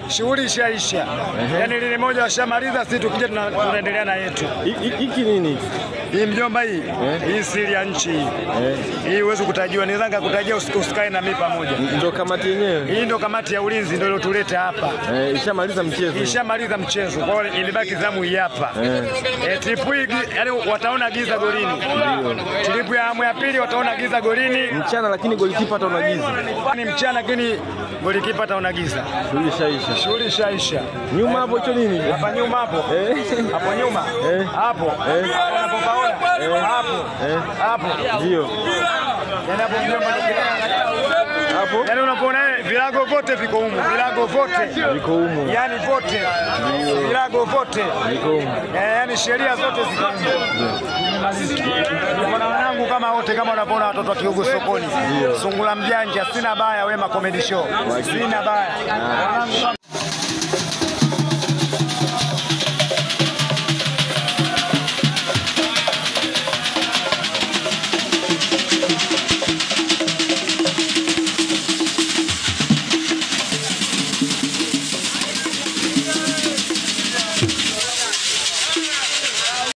Shughuli ishaisha. Yaani lile moja washamaliza, sisi tukija tunaendelea na yetu. Hiki nini? Hii mjomba hii. Hii siri ya nchi hii. Hii huwezi kutajua, nizanga kutajia usikae na mimi pamoja. Ndio kamati yenyewe. Hii ndio kamati ya ulinzi ndio ilotuleta hapa. Ishamaliza mchezo. Ishamaliza mchezo. Kwa hiyo ilibaki zamu hii hapa. Tripu hii yani wataona giza golini. Tripu ya awamu ya pili wataona giza golini. Mchana lakini golikipa ataona giza. Ni mchana lakini golikipa ataona giza. Shughuli ishaisha. Nyuma hapo hicho nini? Hapa nyuma hapo. Hapo nyuma. Hapo. Unapopaona. Hapo. Ndio. Yaani hapo mjomba hapo. Yaani unapoona vilago vote viko humu. Vilago vote viko humu. Yaani vote. Vilago vote viko humu. Yaani sheria zote ziko humu. Kuna wanangu kama wote kama unavyoona watoto wa Kiugo sokoni. Sungula mjanja, sina baya Wema Comedy Show. Sina baya.